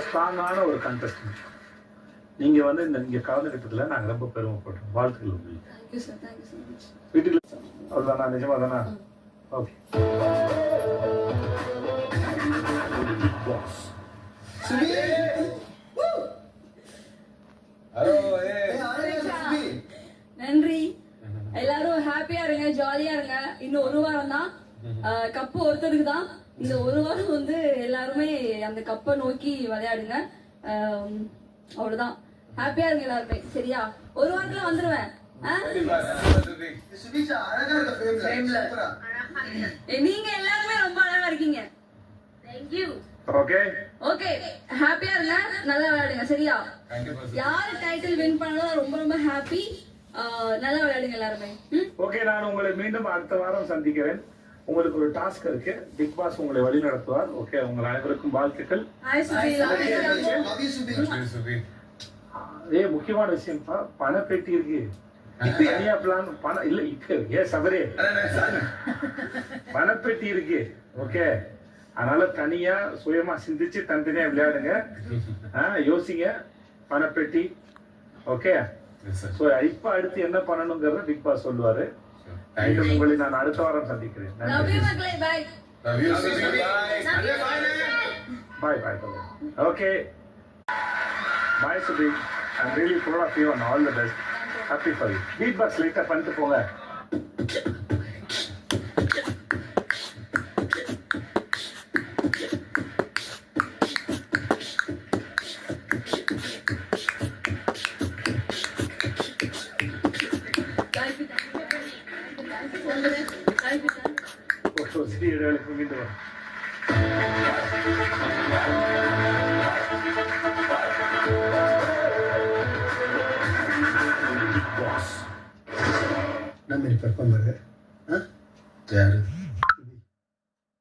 ஸ்ட்ராங்கான ஒரு கண்டஸ்டன்ட். நீங்க வந்து இங்க கலந்துக்கிட்டதுல நாங்க ரொம்ப பெருமைப்படுறோம். வாழ்த்துக்கள் உங்களுக்கு. Thank you sir, thank you so much. வீட்டுக்கு அவ்வளோதானா? நிஜமா தானா? ஓகே. நன்றி. எல்லாரும் ஹாப்பியா இருங்க, ஜாலியா இருங்க. இன்னும் ஒரு வாரம் தான், கப்பு ஒருத்தருக்கு தான். இந்த ஒரு வாரம் வந்து எல்லாருமே அந்த கப்பை நோக்கி விளையாடுங்க. அவ்வளவுதான். ஹாப்பியா இருங்க எல்லாருமே, சரியா? ஒரு வாரத்துல வந்துருவேன். நீங்க எல்லாருமே ரொம்ப அழகா இருக்கீங்க. ஓகே ஓகே, ஹாப்பியா இருங்க, நல்லா விளையாடுங்க, சரியா? யாரு டைட்டில் வின் பண்ணாலும் ரொம்ப ரொம்ப ஹாப்பி. நல்லா விளையாடுங்க எல்லாருமே. ஓகே, நான் உங்களை மீண்டும் அடுத்த வாரம் சந்திக்கிறேன். உங்களுக்கு ஒரு டாஸ்க் இருக்கு. பிக் பாஸ் உங்களை வழி நடத்துவார். ஓகே, உங்கள் அனைவருக்கும் வாழ்த்துக்கள். முக்கியமான விஷயம், பணப்பெட்டி இருக்கு. தனியா பிளான் பணம் இல்ல இருக்கு. சபரே பணப்பெட்டி இருக்கு. ஓகே, அதனால தனியா சுயமா சிந்திச்சு தனித்தனியா விளையாடுங்க. யோசிங்க. பணப்பெட்டி. ஓகே, இப்ப அடுத்து என்ன பண்ணணுங்கிறத பிக் பாஸ் சொல்லுவாரு. உங்களை நான் அடுத்த வாரம் சந்திக்கிறேன். Bye bye. Okay, bye Subi. I'm really proud of you and all the best. Happy for you. Beatbox later பண்ணிட்டு போங்க. சரி, இடைவெளிக்கு மீண்டும் வரும். நம்ம பெர்ஃபார்மர் யாரு?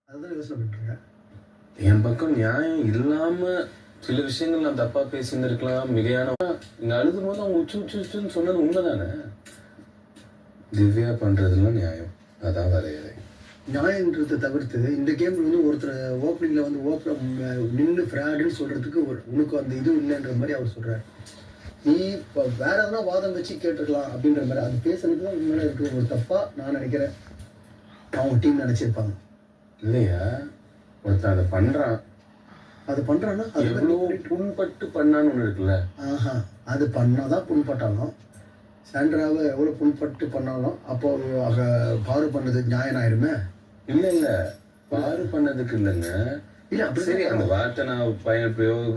அதுதான் யோசனை பண்ணிருங்க. என் பக்கம் நியாயம் இல்லாம சில விஷயங்கள் நான் தப்பா பேசியிருந்திருக்கலாம். மிகையான இங்க அழுதும் போது அவங்க உச்சுன்னு சொன்னது உண்மைதானே. திவ்யா பண்றதுலாம் நியாயம், அதான் வரையறை. நியாயன்றதை தவிர்த்து இந்த கேம்ல வந்து ஒருத்தர் ஓப்பனிங்ல வந்து நின்று ஃப்ராடுன்னு சொல்றதுக்கு உனக்கு அந்த இது இல்லைன்ற மாதிரி அவர் சொல்றாரு. நீ இப்போ வேற எதனா வாதம் வச்சு கேட்டுருக்கலாம் அப்படின்ற மாதிரி அது பேசுறதுக்கு தான் உண்மையில இருக்கிற ஒரு தப்பா நான் நினைக்கிறேன். அவங்க டீம் நினைச்சிருப்பாங்க இல்லையா? ஒருத்தன் அதை பண்றான், அது பண்றான்னா அது எவ்வளவு புண்பட்டு பண்ணான்னு ஒண்ணு இருக்குல்ல. அது பண்ணாதான் புண்பட்டாலும் சாண்ட்ராவை எவ்வளவு புண்பட்டு பண்ணாலும் அப்போ பாரு பண்ணது நியாயம் ஆயிருமே. இல்ல பாரு பண்ணதுக்கு இல்லைங்க. இல்ல அப்படி சரி, அந்த வார்த்தை நான் பயன் பிரயோக